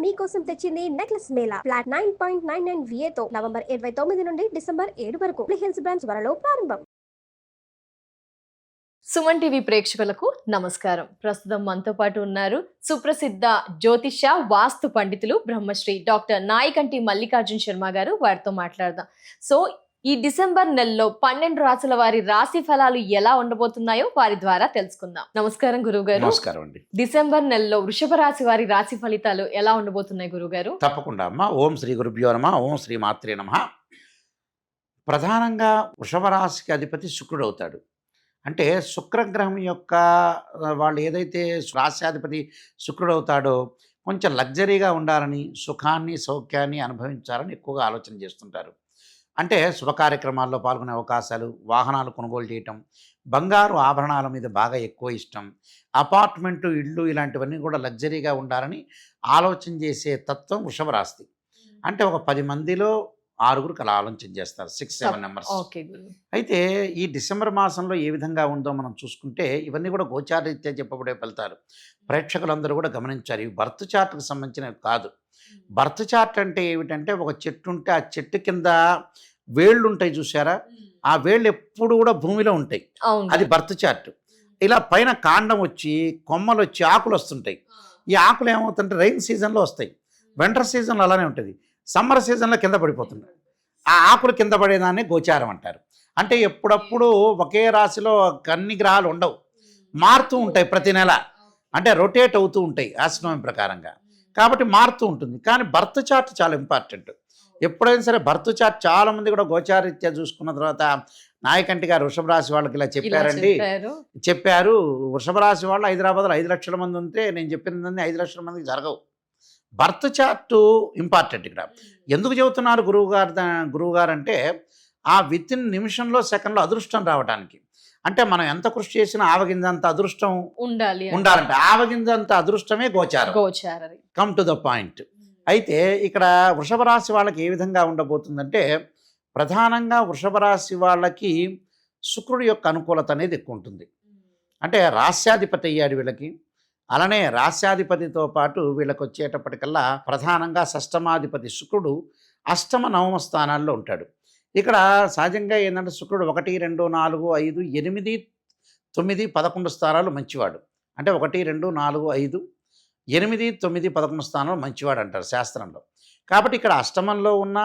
మీకోసం తెచ్చింది necklace Mela flat 9.99 VA తో నవంబర్ 29 నుండి డిసెంబర్ 7 వరకు హిల్స్ బ్రాంచ్ త్వరలో ప్రారంభం. సుమన్ టీవీ ప్రేక్షకులకు నమస్కారం. ప్రస్తుతం మనతో పాటు ఉన్నారు సుప్రసిద్ధ జ్యోతిష వాస్తు పండితులు బ్రహ్మశ్రీ డాక్టర్ నాయకంటి మల్లికార్జున శర్మ గారు. వారితో మాట్లాడదాం. సో ఈ డిసెంబర్ నెలలో 12 రాశుల వారి రాశి ఫలాలు ఎలా ఉండబోతున్నాయో వారి ద్వారా తెలుసుకుందాం. నమస్కారం గురువు గారు. నమస్కారం అండి. డిసెంబర్ నెలలో వృషభ రాశి వారి రాశి ఫలితాలు ఎలా ఉండబోతున్నాయి గురువు గారు? తప్పకుండా అమ్మా. ఓం శ్రీ గురుభ్యో నమః. ఓం శ్రీ మాత్రే నమః. ప్రధానంగా వృషభ రాశికి అధిపతి శుక్రుడు అవుతాడు. అంటే శుక్రగ్రహం యొక్క వాళ్ళు ఏదైతే రాశ్యాధిపతి శుక్రుడు అవుతాడో కొంచెం లగ్జరీగా ఉండాలని, సుఖాన్ని సౌఖ్యాన్ని అనుభవించాలని ఎక్కువగా ఆలోచన చేస్తుంటారు. అంటే శుభ కార్యక్రమాల్లో పాల్గొనే అవకాశాలు, వాహనాలు కొనుగోలు చేయటం, బంగారు ఆభరణాల మీద బాగా ఎక్కువ ఇష్టం, అపార్ట్మెంటు, ఇళ్ళు ఇలాంటివన్నీ కూడా లగ్జరీగా ఉండాలని ఆలోచన చేసే తత్వం వృషభ రాశి. అంటే ఒక 10 మందిలో 6గురికి అలా ఆలోచన చేస్తారు, 6-7 నెంబర్స్. అయితే ఈ డిసెంబర్ మాసంలో ఏ విధంగా ఉందో మనం చూసుకుంటే ఇవన్నీ కూడా గోచారరీత్యా చెప్పబడే ఫలితాలు. ప్రేక్షకులందరూ కూడా గమనించారు, ఇవి బర్త్ చార్ట్కి సంబంధించినవి కాదు. బర్త్ చార్ట్ అంటే ఏమిటంటే ఒక చెట్టు ఉంటే ఆ చెట్టు కింద వేళ్ళు ఉంటాయి చూసారా, ఆ వేళ్ళు ఎప్పుడు కూడా భూమిలో ఉంటాయి, అది బర్త్ చార్ట్. ఇలా పైన కాండం వచ్చి కొమ్మలు వచ్చి ఆకులు వస్తుంటాయి. ఈ ఆకులు ఏమవుతుంటే రైన్ సీజన్లో వస్తాయి, వింటర్ సీజన్లో అలానే ఉంటుంది, సమ్మర్ సీజన్లో కింద పడిపోతుంది. ఆ ఆకులు కింద పడేదాన్ని గోచారం అంటారు. అంటే ఎప్పుడప్పుడు ఒకే రాశిలో అన్ని గ్రహాలు ఉండవు, మారుతూ ఉంటాయి ప్రతి నెల, అంటే రొటేట్ అవుతూ ఉంటాయి ఆస్ట్రానమీ ప్రకారంగా, కాబట్టి మారుతూ ఉంటుంది. కానీ బర్త్ చార్ట్ చాలా ఇంపార్టెంట్. ఎప్పుడైనా సరే బర్త్ చార్ట్ చాలామంది కూడా గోచారీత్యా చూసుకున్న తర్వాత నాయకంటి గారు వృషభ రాశి వాళ్ళకి ఇలా చెప్పారండి, చెప్పారు వృషభ రాశి వాళ్ళు హైదరాబాద్లో 5 లక్షల మంది ఉంటే నేను చెప్పినది 5 లక్షల మందికి జరగవు. Birth chart important. ఇక్కడ ఎందుకు చెబుతున్నారు గురువుగారు అంటే ఆ వితిన్ నిమిషంలో సెకండ్లో అదృష్టం రావడానికి. అంటే మనం ఎంత కృషి చేసినా ఆవగింజంత అదృష్టం ఉండాలంటే ఆవగింజంత అదృష్టమే గోచారం. Come to the point. అయితే ఇక్కడ వృషభ రాశి వాళ్ళకి ఏ విధంగా ఉండబోతుందంటే ప్రధానంగా వృషభ రాశి వాళ్ళకి శుక్రుడి యొక్క అనుకూలత అనేది ఎక్కువ ఉంటుంది. అంటే రాస్యాధిపతి అయ్యాడు వీళ్ళకి. అలానే రాస్యాధిపతితో పాటు వీళ్ళకి వచ్చేటప్పటికల్లా ప్రధానంగా షష్టమాధిపతి శుక్రుడు అష్టమ నవమ స్థానాల్లో ఉంటాడు. ఇక్కడ సహజంగా ఏంటంటే శుక్రుడు 1, 2, 4, 5, 8, 9, 11 స్థానాలు మంచివాడు. అంటే 1, 2, 4, 5, 8, 9, 11 స్థానాలు మంచివాడు అంటారు శాస్త్రంలో. కాబట్టి ఇక్కడ అష్టమంలో ఉన్న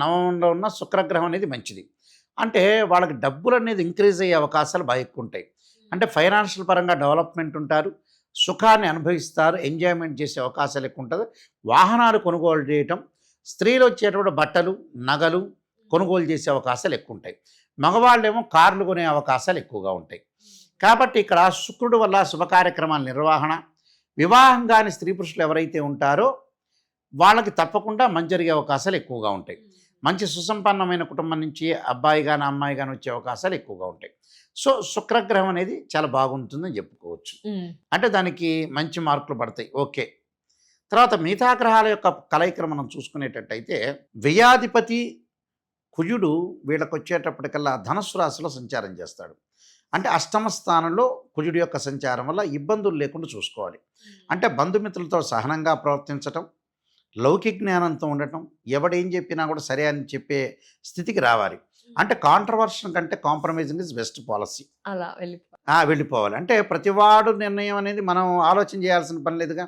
నవమంలో ఉన్న శుక్రగ్రహం అనేది మంచిది. అంటే వాళ్ళకి డబ్బులు అనేది ఇంక్రీజ్ అయ్యే అవకాశాలు బాగా ఎక్కువ ఉంటాయి. అంటే ఫైనాన్షియల్ పరంగా డెవలప్మెంట్ ఉంటారు, సుఖాన్ని అనుభవిస్తారు, ఎంజాయ్మెంట్ చేసే అవకాశాలు ఎక్కువ ఉంటుంది. వాహనాలు కొనుగోలు చేయటం, స్త్రీలు వచ్చేటువంటి బట్టలు, నగలు కొనుగోలు చేసే అవకాశాలు ఎక్కువ ఉంటాయి. మగవాళ్ళేమో కార్లు కొనే అవకాశాలు ఎక్కువగా ఉంటాయి. కాబట్టి ఇక్కడ శుక్రుడు వల్ల శుభ కార్యక్రమాల నిర్వహణ, వివాహం కాని స్త్రీ పురుషులు ఎవరైతే ఉంటారో వాళ్ళకి తప్పకుండా మంచి జరిగే అవకాశాలు ఎక్కువగా ఉంటాయి. మంచి సుసంపన్నమైన కుటుంబం నుంచి అబ్బాయి కానీ అమ్మాయి కానీ వచ్చే అవకాశాలు ఎక్కువగా ఉంటాయి. సో శుక్రగ్రహం అనేది చాలా బాగుంటుందని చెప్పుకోవచ్చు. అంటే దానికి మంచి మార్కులు పడతాయి. ఓకే. తర్వాత మిగతా గ్రహాల యొక్క కలయికను మనం చూసుకునేటట్టయితే వ్యయాధిపతి కుజుడు వీళ్ళకి వచ్చేటప్పటికల్లా ధనుస్సు రాశిలో సంచారం చేస్తాడు. అంటే అష్టమ స్థానంలో కుజుడు యొక్క సంచారం వల్ల ఇబ్బందులు లేకుండా చూసుకోవాలి. అంటే బంధుమిత్రులతో సహనంగా ప్రవర్తించటం, లౌకిక జ్ఞానంతో ఉండటం, ఎవడేం చెప్పినా కూడా సరే అని చెప్పే స్థితికి రావాలి. అంటే కాంట్రవర్షన్ కంటే కాంప్రమైజింగ్ ఇస్ బెస్ట్ పాలసీ. అలా వెళ్ళిపోవాలి. అంటే ప్రతివాడు నిర్ణయం అనేది మనం ఆలోచన చేయాల్సిన పని లేదుగా.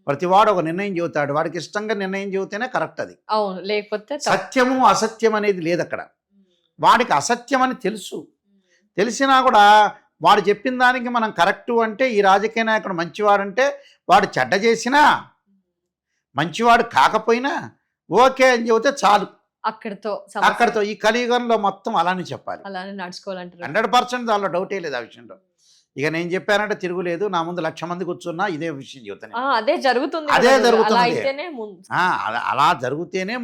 ప్రతివాడు ఒక నిర్ణయం చెబుతాడు, వాడికి ఇష్టంగా నిర్ణయం చెబితేనే కరెక్ట్. అది అవును, లేకపోతే సత్యము అసత్యం అనేది లేదు అక్కడ. వాడికి అసత్యం అని తెలిసినా కూడా వాడు చెప్పిన దానికి మనం కరెక్టు అంటే ఈ రాజకీయ నాయకుడు మంచివాడంటే వాడు చెడ్డ చేసినా మంచివాడు కాకపోయినా ఓకే అని చెబితే చాలు. అక్కడితో ఈ కలియుగంలో మొత్తం అలానే చెప్పాలి, అలానే నడుచుకోవాలంటారు. 100% దానిలో డౌటే లేదు ఆ విషయంలో. ఇక నేను చెప్పానంటే తిరుగులేదు, నా ముందు 1,00,000 మంది కూర్చున్నా ఇదే విషయం చెబుతాను. అదే జరుగుతుంది. అలా జరిగితేనే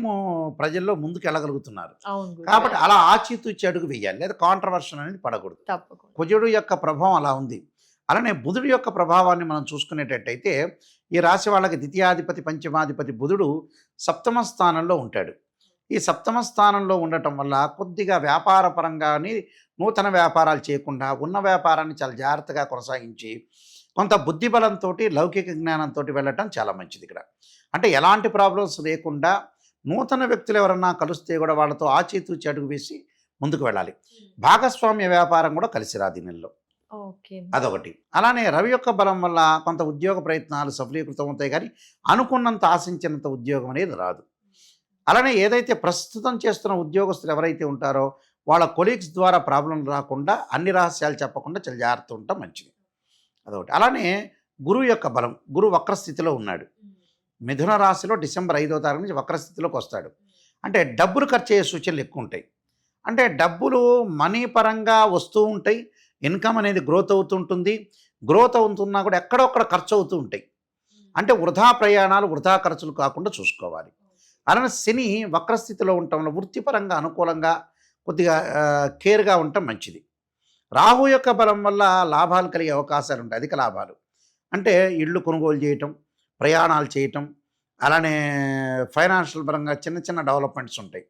ప్రజల్లో ముందుకు వెళ్ళగలుగుతున్నారు. కాబట్టి అలా ఆచితూచి అడుగు వేయాలి, లేదా కాంట్రవర్షన్ అనేది పడకూడదు. కుజుడు యొక్క ప్రభావం అలా ఉంది. అలానే బుధుడు యొక్క ప్రభావాన్ని మనం చూసుకునేటట్టయితే ఈ రాశి వాళ్ళకి ద్వితీయాధిపతి పంచమాధిపతి బుధుడు సప్తమ స్థానంలో ఉంటాడు. ఈ సప్తమ స్థానంలో ఉండటం వల్ల కొద్దిగా వ్యాపార పరంగాని నూతన వ్యాపారాలు చేయకుండా ఉన్న వ్యాపారాన్ని చాలా జాగ్రత్తగా కొనసాగించి కొంత బుద్ధి బలంతో లౌకిక జ్ఞానంతో వెళ్ళటం చాలా మంచిది ఇక్కడ. అంటే ఎలాంటి ప్రాబ్లమ్స్ లేకుండా నూతన వ్యక్తులు ఎవరన్నా కలిస్తే కూడా వాళ్ళతో ఆచితూచి అడుగు వేసి ముందుకు వెళ్ళాలి. భాగస్వామ్య వ్యాపారం కూడా కలిసి రాదు ఈ నెలలో. ఓకే. అదొకటి. అలానే రవి యొక్క బలం వల్ల కొంత ఉద్యోగ ప్రయత్నాలు సఫలీకృతం అవుతాయి, కానీ అనుకున్నంత ఆశించినంత ఉద్యోగం అనేది రాదు. అలానే ఏదైతే ప్రస్తుతం చేస్తున్న ఉద్యోగస్తులు ఎవరైతే ఉంటారో వాళ్ళ కొలీగ్స్ ద్వారా ప్రాబ్లం రాకుండా అన్ని రహస్యాలు చెప్పకుండా చాలా జాగ్రత్త ఉండటం మంచిది. అదొకటి. అలానే గురువు యొక్క బలం, గురువు వక్రస్థితిలో ఉన్నాడు. మిథున రాశిలో డిసెంబర్ 5వ తారీఖు నుంచి వక్రస్థితిలోకి వస్తాడు. అంటే డబ్బులు ఖర్చు అయ్యే సూచనలు ఎక్కువ ఉంటాయి. అంటే డబ్బులు మనీ పరంగా వస్తూ ఉంటాయి, ఇన్కమ్ అనేది గ్రోత్ అవుతుంటుంది. గ్రోత్ అవుతున్నా కూడా ఎక్కడొక్కడ ఖర్చు అవుతూ ఉంటాయి. అంటే వృధా ప్రయాణాలు, వృధా ఖర్చులు కాకుండా చూసుకోవాలి. అలానే శని వక్రస్థితిలో ఉండటం వల్ల వృత్తిపరంగా అనుకూలంగా కొద్దిగా కేర్గా ఉండటం మంచిది. రాహు యొక్క బలం వల్ల లాభాలు కలిగే అవకాశాలు ఉంటాయి, అధిక లాభాలు. అంటే ఇళ్ళు కొనుగోలు చేయటం, ప్రయాణాలు చేయటం, అలానే ఫైనాన్షియల్ పరంగా చిన్న చిన్న డెవలప్మెంట్స్ ఉంటాయి.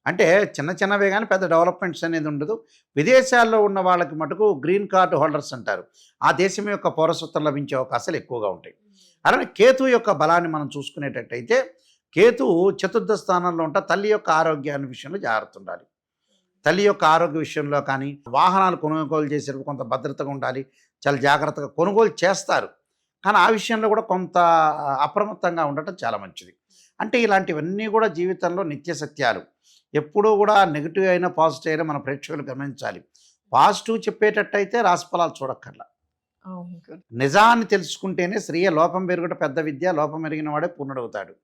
అంటే చిన్న చిన్నవే కానీ పెద్ద డెవలప్మెంట్స్ అనేది ఉండదు. విదేశాల్లో ఉన్న వాళ్ళకి మటుకు గ్రీన్ కార్డు హోల్డర్స్ అంటారు, ఆ దేశం యొక్క పౌరసత్వం లభించే అవకాశాలు ఎక్కువగా ఉంటాయి. అలానే కేతు యొక్క బలాన్ని మనం చూసుకునేటట్టయితే కేతు చతుర్థ స్థానంలో ఉంటా. తల్లి యొక్క ఆరోగ్యాన్ని విషయంలో జాగ్రత్త ఉండాలి. తల్లి యొక్క ఆరోగ్య విషయంలో కానీ వాహనాలు కొనుగోలు చేసేటప్పుడు కొంత భద్రతగా ఉండాలి, చాలా జాగ్రత్తగా కొనుగోలు చేస్తారు, కానీ ఆ విషయంలో కూడా కొంత అప్రమత్తంగా ఉండటం చాలా మంచిది. అంటే ఇలాంటివన్నీ కూడా జీవితంలో నిత్య సత్యాలు. ఎప్పుడూ కూడా నెగిటివ్ అయినా పాజిటివ్ అయినా మన ప్రేక్షకులు గమనించాలి. పాజిటివ్ చెప్పేటట్టయితే రాశిఫలాలు చూడక్కర్లా. నిజాన్ని తెలుసుకుంటేనే శ్రీయ లోపం పెరుగుట పెద్ద విద్య, లోపం ఎరిగిన వాడే పూర్ణుడవుతాడు.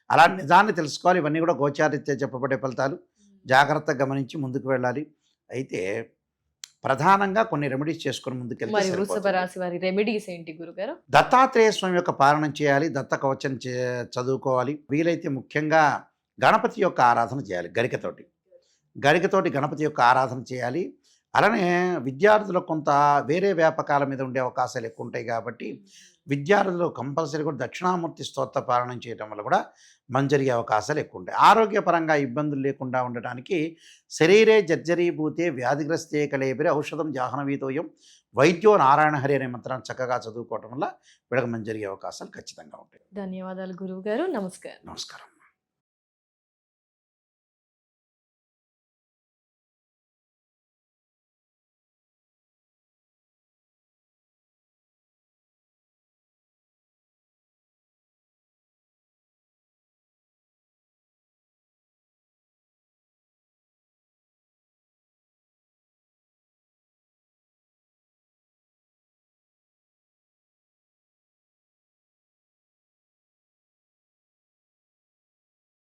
అలా నిజాన్ని తెలుసుకోవాలి. ఇవన్నీ కూడా గోచారీత్యా చెప్పబడే ఫలితాలు. జాగ్రత్తగా గమనించి ముందుకు వెళ్ళాలి. అయితే ప్రధానంగా కొన్ని రెమెడీస్ చేసుకుని ముందుకెళ్తే వృషభ రాశి వారి రెమెడీస్ ఏంటి గురుగారు? దత్తాత్రేయ స్వామి యొక్క పాలన చేయాలి, దత్త కవచం చదువుకోవాలి. వీలైతే ముఖ్యంగా గణపతి యొక్క ఆరాధన చేయాలి. గరికతోటి గణపతి యొక్క ఆరాధన చేయాలి. అలానే విద్యార్థులకు కొంత వేరే వ్యాపకాల మీద ఉండే అవకాశాలు ఎక్కువ ఉంటాయి కాబట్టి విద్యార్థులు కంపల్సరీ కూడా దక్షిణామూర్తి స్తోత్ర పాలన చేయడం వల్ల కూడా మంచి జరిగే అవకాశాలు ఎక్కువ ఉంటాయి. ఆరోగ్యపరంగా ఇబ్బందులు లేకుండా ఉండడానికి శరీరే జర్జరీభూతే వ్యాధిగ్రస్తే కలేబిరి ఔషధం జాహ్నవీతోయం వైద్యో నారాయణ హరి అనే మంత్రాన్ని చక్కగా చదువుకోవడం వల్ల వీళ్ళకి మంచి జరిగే అవకాశాలు ఖచ్చితంగా ఉంటాయి. ధన్యవాదాలు గురువు గారు. నమస్కారం. నమస్కారం.